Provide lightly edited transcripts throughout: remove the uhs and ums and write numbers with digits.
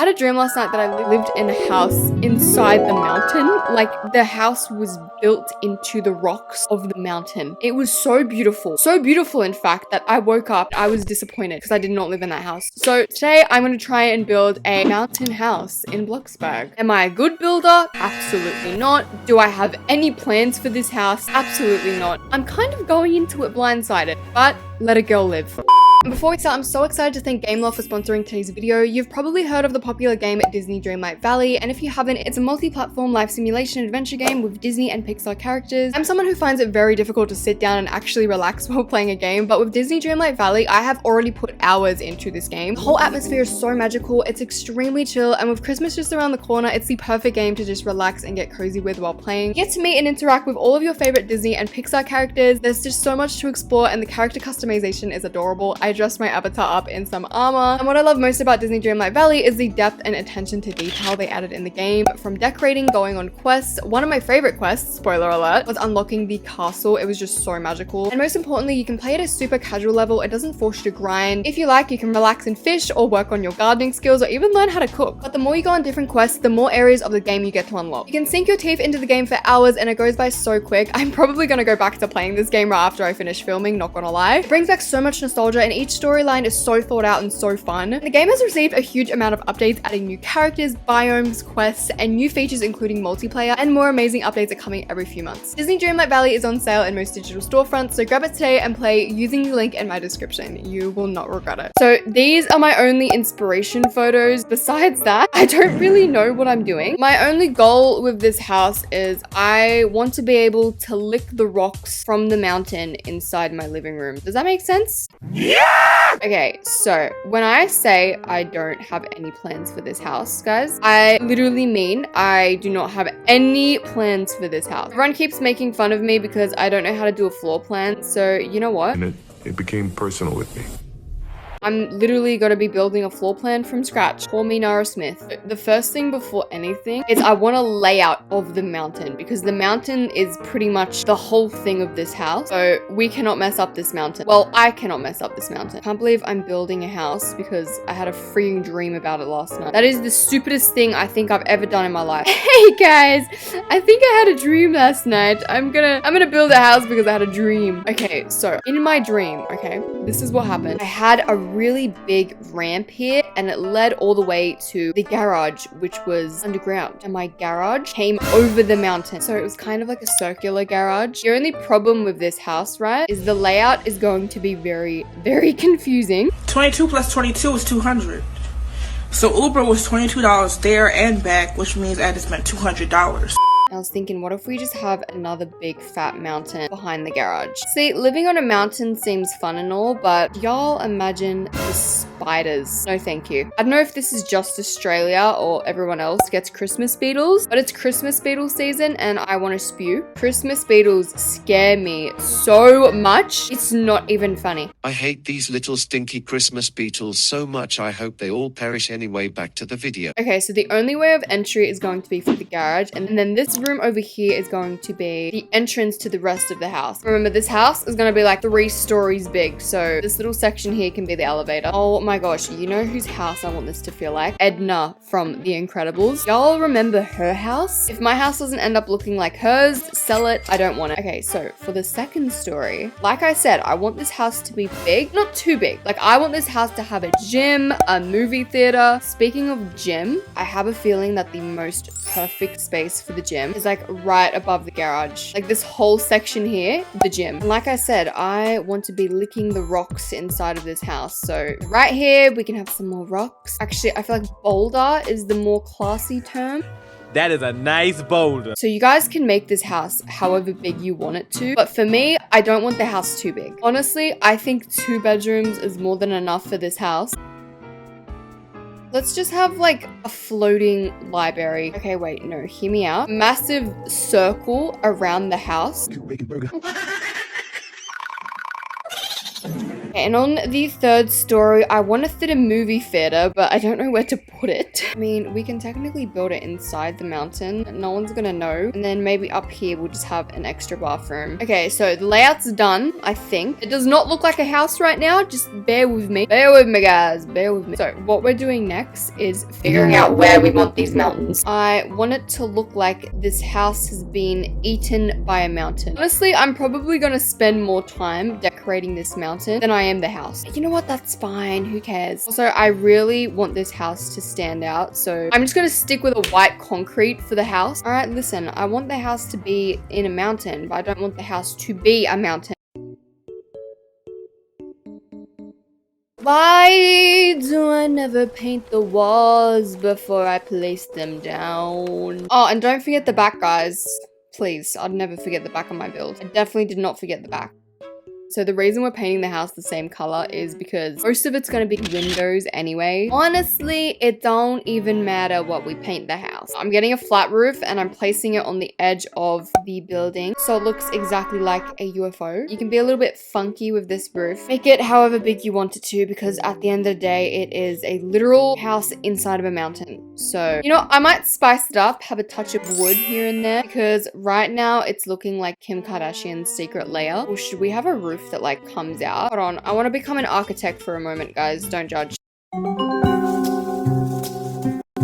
had a dream last night that I lived in a house inside the mountain. Like the house was built into the rocks of the mountain. It was so beautiful. So beautiful, in fact, that I woke up, I was disappointed because I did not live in that house. So today I'm going to try and build a mountain house in Bloxbug. Am I a good builder? Absolutely not. Do I have any plans for this house? Absolutely not. I'm kind of going into it blindsided, but let a girl live. Before we start, I'm so excited to thank Gameloft for sponsoring today's video. You've probably heard of the popular game Disney Dreamlight Valley, and if you haven't, it's a multi-platform life simulation adventure game with Disney and Pixar characters. I'm someone who finds it very difficult to sit down and actually relax while playing a game, but with Disney Dreamlight Valley, I have already put hours into this game. The whole atmosphere is so magical, it's extremely chill, and with Christmas just around the corner, it's the perfect game to just relax and get cozy with while playing. You get to meet and interact with all of your favorite Disney and Pixar characters. There's just so much to explore, and the character customization is adorable. I dressed my avatar up in some armor, and what I love most about Disney Dreamlight Valley is the depth and attention to detail they added in the game. From decorating, going on quests, one of my favorite quests, spoiler alert, was unlocking the castle. It was just so magical, and most importantly, you can play at a super casual level. It doesn't force you to grind. If you like, you can relax and fish or work on your gardening skills or even learn how to cook. But the more you go on different quests, the more areas of the game you get to unlock. You can sink your teeth into the game for hours and it goes by so quick. I'm probably gonna go back to playing this game right after I finish filming, not gonna lie. It brings back so much nostalgia, and each storyline is so thought out and so fun. The game has received a huge amount of updates, adding new characters, biomes, quests, and new features including multiplayer, and more amazing updates are coming every few months. Disney Dreamlight Valley is on sale in most digital storefronts, so grab it today and play using the link in my description. You will not regret it. So these are my only inspiration photos. Besides that, I don't really know what I'm doing. My only goal with this house is I want to be able to lick the rocks from the mountain inside my living room. Does that make sense? Yeah! Okay, so when I say I don't have any plans for this house, guys, I literally mean I do not have any plans for this house. Everyone keeps making fun of me because I don't know how to do a floor plan, so you know what? And it became personal with me. I'm literally going to be building a floor plan from scratch. Call me Nara Smith. The first thing before anything is I want a layout of the mountain, because the mountain is pretty much the whole thing of this house. So we cannot mess up this mountain. Well, I cannot mess up this mountain. Can't believe I'm building a house because I had a freaking dream about it last night. That is the stupidest thing I think I've ever done in my life. Hey guys, I think I had a dream last night. I'm gonna build a house because I had a dream. Okay, so in my dream, okay, this is what happened. I had a really big ramp here and it led all the way to the garage, which was underground, and my garage came over the mountain, so it was kind of like a circular garage. The only problem with this house, right, is the layout is going to be very, very confusing. 22 plus 22 is 200. So Uber was $22 there and back, which means I just spent $200. I was thinking, what if we just have another big fat mountain behind the garage? See, living on a mountain seems fun and all, but y'all imagine the spiders. No thank you. I don't know if this is just Australia or everyone else gets Christmas beetles, but it's Christmas beetle season and I want to spew. Christmas beetles scare me so much, it's not even funny. I hate these little stinky Christmas beetles so much. I hope they all perish anyway. Back to the video. Okay, so the only way of entry is going to be through the garage, and then this room over here is going to be the entrance to the rest of the house. Remember, this house is going to be like 3 stories big, so this little section here can be the elevator. Oh my gosh, you know whose house I want this to feel like? Edna from The Incredibles. Y'all remember her house? If my house doesn't end up looking like hers, sell it. I don't want it. Okay, so for the second story, like I said, I want this house to be big, not too big. Like, I want this house to have a gym, a movie theater. Speaking of gym, I have a feeling that the most perfect space for the gym is like right above the garage. Like this whole section here, the gym. And like I said, I want to be licking the rocks inside of this house. So right here, we can have some more rocks. Actually, I feel like boulder is the more classy term. That is a nice boulder. So you guys can make this house however big you want it to. But for me, I don't want the house too big. Honestly, I think 2 bedrooms is more than enough for this house. Let's just have like a floating library. Okay, wait, no, hear me out. Massive circle around the house. And on the 3rd story, I want to fit a movie theater, but I don't know where to put it. I mean, we can technically build it inside the mountain. No one's gonna know. And then maybe up here, we'll just have an extra bathroom. Okay, so the layout's done, I think. It does not look like a house right now. Just bear with me. Bear with me, guys. Bear with me. So what we're doing next is figuring out where we want these mountains. I want it to look like this house has been eaten by a mountain. Honestly, I'm probably gonna spend more time decorating this mountain than I am the house. You know what? That's fine. Who cares? Also, I really want this house to stand out, so I'm just gonna stick with a white concrete for the house. All right, listen, I want the house to be in a mountain, but I don't want the house to be a mountain. Why do I never paint the walls before I place them down? Oh, and don't forget the back, guys. Please, I'd never forget the back of my build. I definitely did not forget the back. So the reason we're painting the house the same color is because most of it's going to be windows anyway. Honestly, it don't even matter what we paint the house. I'm getting a flat roof and I'm placing it on the edge of the building so it looks exactly like a UFO. You can be a little bit funky with this roof. Make it however big you want it to, because at the end of the day, it is a literal house inside of a mountain. So, you know, I might spice it up, have a touch of wood here and there, because right now it's looking like Kim Kardashian's secret lair. Or should we have a roof that like comes out? Hold on, I want to become an architect for a moment, guys. Don't judge.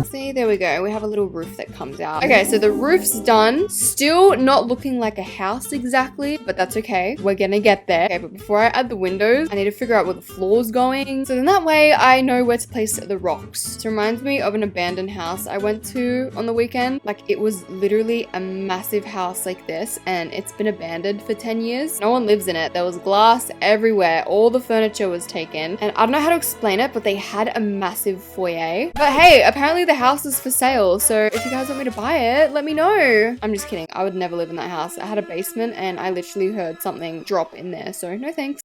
See, there we go. We have a little roof that comes out. Okay, so the roof's done. Still not looking like a house exactly, but that's okay. We're gonna get there. Okay, but before I add the windows, I need to figure out where the floor's going. So then that way I know where to place the rocks. It reminds me of an abandoned house I went to on the weekend. Like, it was literally a massive house like this, and it's been abandoned for 10 years. No one lives in it. There was glass everywhere. All the furniture was taken. And I don't know how to explain it, but they had a massive foyer. But hey, apparently the house is for sale, so if you guys want me to buy it, let me know. I'm just kidding. I would never live in that house. I had a basement and I literally heard something drop in there, so no thanks.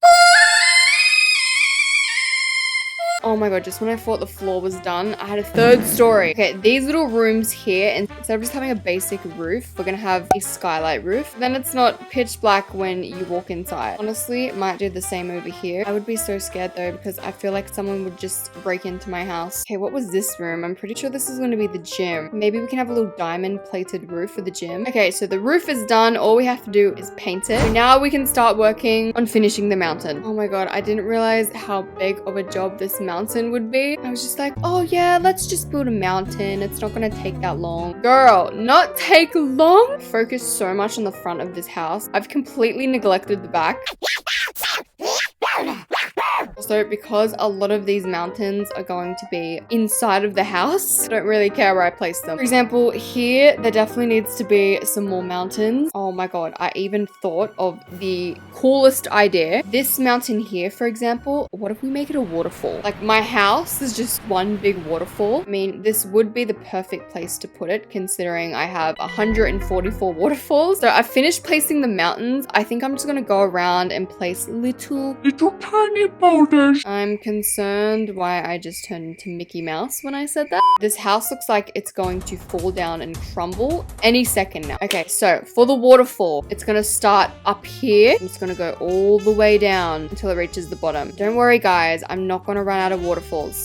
Oh my god, just when I thought the floor was done, I had a 3rd story. Okay, these little rooms here, and instead of just having a basic roof, we're gonna have a skylight roof. Then it's not pitch black when you walk inside. Honestly, might do the same over here. I would be so scared though, because I feel like someone would just break into my house. Okay, what was this room? I'm pretty sure this is gonna be the gym. Maybe we can have a little diamond plated roof for the gym. Okay, so the roof is done. All we have to do is paint it. So now we can start working on finishing the mountain. Oh my god, I didn't realize how big of a job this mountain would be. I was just like, oh yeah, let's just build a mountain. It's not gonna take that long. Girl, not take long. Focus so much on the front of this house. I've completely neglected the back. Also, because a lot of these mountains are going to be inside of the house, I don't really care where I place them. For example, here, there definitely needs to be some more mountains. Oh my god, I even thought of the coolest idea. This mountain here, for example, what if we make it a waterfall? Like, my house is just one big waterfall. I mean, this would be the perfect place to put it, considering I have 144 waterfalls. So I finished placing the mountains. I think I'm just gonna go around and place little tiny boulders. I'm concerned why I just turned into Mickey Mouse when I said that. This house looks like it's going to fall down and crumble any second now. Okay, so for the waterfall, it's gonna start up here. It's gonna go all the way down until it reaches the bottom. Don't worry, guys. I'm not gonna run out of waterfalls.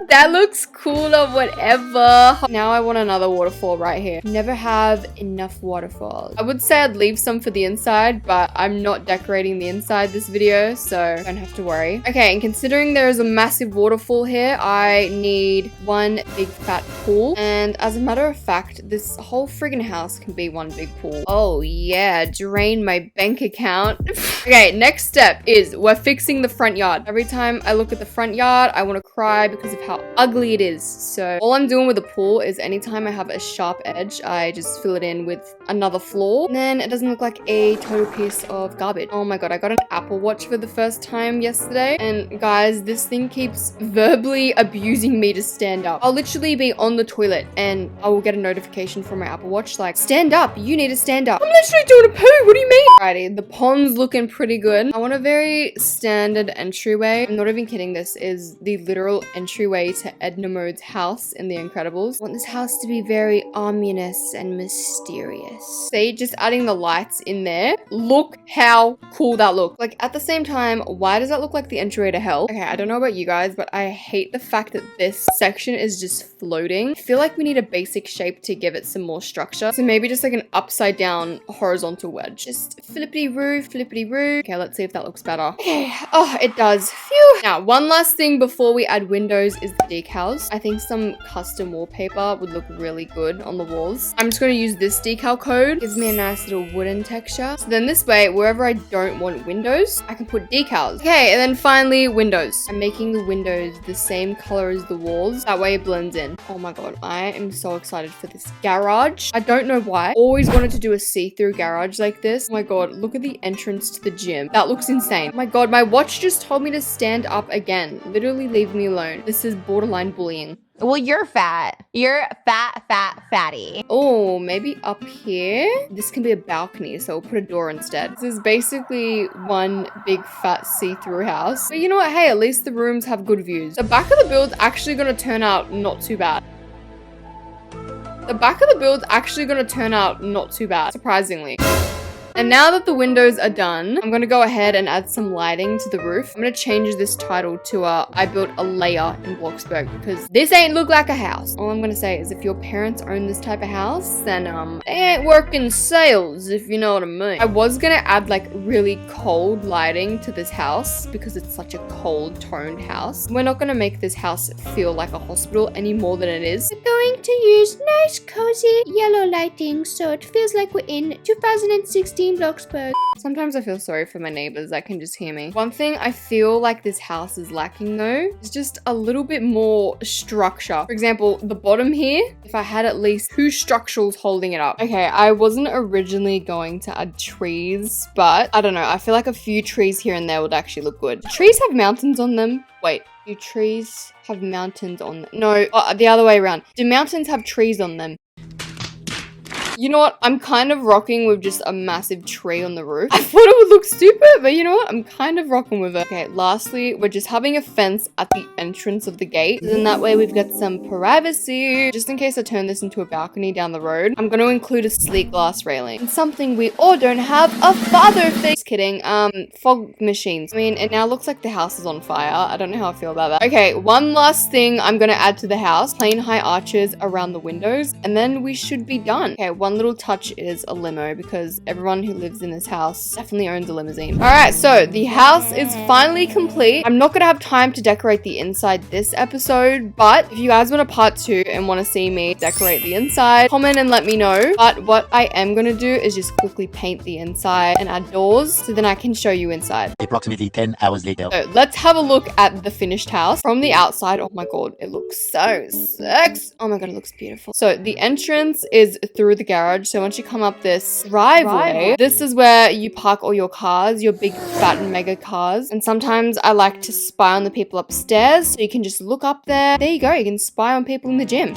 That looks cooler, whatever. Now I want another waterfall right here. Never have enough waterfalls. I would say I'd leave some for the inside, but I'm not decorating the inside this video, so don't have to worry. Okay, and considering there is a massive waterfall here, I need one big fat pool. And as a matter of fact, this whole friggin' house can be one big pool. Oh yeah, drain my bank account. Okay, next step is we're fixing the front yard. Every time I look at the front yard, I want to cry because of how ugly it is. So all I'm doing with the pool is anytime I have a sharp edge, I just fill it in with another floor. And then it doesn't look like a total piece of garbage. Oh my god, I got an Apple Watch for the first time yesterday. And guys, this thing keeps verbally abusing me to stand up. I'll literally be on the toilet and I will get a notification from my Apple Watch like, stand up, you need to stand up. I'm literally doing a poo, what do you mean? Alrighty, the pond's looking pretty good. I want a very standard entryway. I'm not even kidding, this is the literal entryway entryway to Edna Mode's house in The Incredibles. I want this house to be very ominous and mysterious. See, just adding the lights in there. Look how cool that looks. Like, at the same time, why does that look like the entryway to hell? Okay, I don't know about you guys, but I hate the fact that this section is just floating. I feel like we need a basic shape to give it some more structure. So maybe just like an upside down horizontal wedge. Just flippity-roo, flippity-roo. Okay, let's see if that looks better. Okay, oh, it does. Phew. Now, one last thing before we add windows is the decals. I think some custom wallpaper would look really good on the walls. I'm just going to use this decal code. Gives me a nice little wooden texture. So then this way, wherever I don't want windows, I can put decals. Okay, and then finally, windows. I'm making the windows the same color as the walls. That way it blends in. Oh my god, I am so excited for this garage. I don't know why. Always wanted to do a see-through garage like this. Oh my god, look at the entrance to the gym. That looks insane. Oh my god, my watch just told me to stand up again. Literally leave me alone. This is borderline bullying. Well, you're fat. You're fatty. Oh, maybe up here? This can be a balcony, so we'll put a door instead. This is basically one big fat see-through house. But you know what? Hey, at least the rooms have good views. The back of the build's actually gonna turn out not too bad. The back of the build's actually gonna turn out not too bad, surprisingly. And now that the windows are done, I'm gonna go ahead and add some lighting to the roof. I'm gonna change this title to I built a layer in Bloxbug because this ain't look like a house. All I'm gonna say is if your parents own this type of house, then they ain't working sales, if you know what I mean. I was gonna add like really cold lighting to this house because it's such a cold toned house. We're not gonna make this house feel like a hospital any more than it is. We're going to use nice cozy yellow lighting so it feels like we're in 2016 Bloxburg. Sometimes I feel sorry for my neighbors that can just hear me. One thing I feel like this house is lacking though is just a little bit more structure. For example, the bottom here, if I had at least 2 structurals holding it up. Okay, I wasn't originally going to add trees, but I don't know. I feel like a few trees here and there would actually look good. Do trees have mountains on them? Wait, do trees have mountains on them? No, the other way around. Do mountains have trees on them? You know what? I'm kind of rocking with just a massive tree on the roof. I thought it would look stupid, but you know what? I'm kind of rocking with it. Okay, lastly, we're just having a fence at the entrance of the gate. And then that way we've got some privacy. Just in case I turn this into a balcony down the road, I'm going to include a sleek glass railing. And something we all don't have, a father thing. Just kidding. Fog machines. I mean, it now looks like the house is on fire. I don't know how I feel about that. Okay, one last thing I'm going to add to the house. Plain high arches around the windows. And then we should be done. Okay, one little touch is a limo because everyone who lives in this house definitely owns a limousine. All right, so the house is finally complete. I'm not gonna have time to decorate the inside this episode, but if you guys want a part 2 and want to see me decorate the inside, comment and let me know. But what I am gonna do is just quickly paint the inside and add doors so then I can show you inside. Approximately 10 hours later. So let's have a look at the finished house from the outside. Oh my god, it looks so sexy. Oh my god, it looks beautiful. So the entrance is through the garage. So once you come up this driveway, this is where you park all your cars, your big fat and mega cars. And sometimes I like to spy on the people upstairs. So you can just look up there. There you go. You can spy on people in the gym.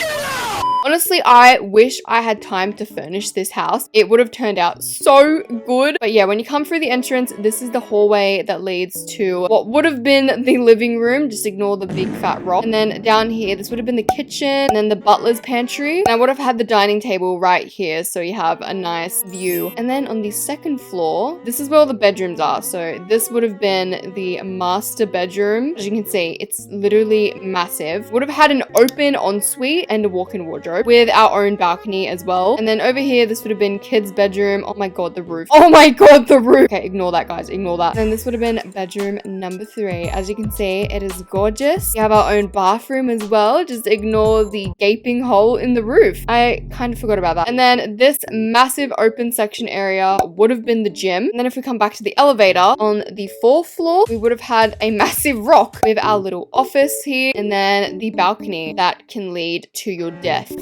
Honestly, I wish I had time to furnish this house. It would have turned out so good. But yeah, when you come through the entrance, this is the hallway that leads to what would have been the living room. Just ignore the big fat rock. And then down here, this would have been the kitchen and then the butler's pantry. And I would have had the dining table right here. So you have a nice view. And then on the second floor, this is where all the bedrooms are. So this would have been the master bedroom. As you can see, it's literally massive. Would have had an open ensuite and a walk-in wardrobe with our own balcony as well. And then over here, this would have been kids' bedroom. Oh my god, the roof. Oh my god, the roof. Okay, ignore that, guys. Ignore that. And this would have been bedroom number 3. As you can see, it is gorgeous. We have our own bathroom as well. Just ignore the gaping hole in the roof. I kind of forgot about that. And then this massive open section area would have been the gym. And then if we come back to the elevator, on the 4th floor, we would have had a massive rock with our little office here. And then the balcony that can lead to your desk.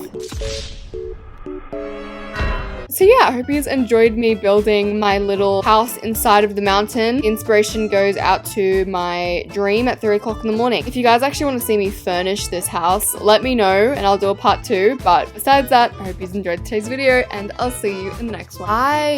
So yeah, I hope you guys enjoyed me building my little house inside of the mountain. The inspiration goes out to my dream at 3 o'clock in the morning. If you guys actually want to see me furnish this house, let me know and I'll do a part 2. But besides that, I hope you enjoyed today's video and I'll see you in the next one. Bye!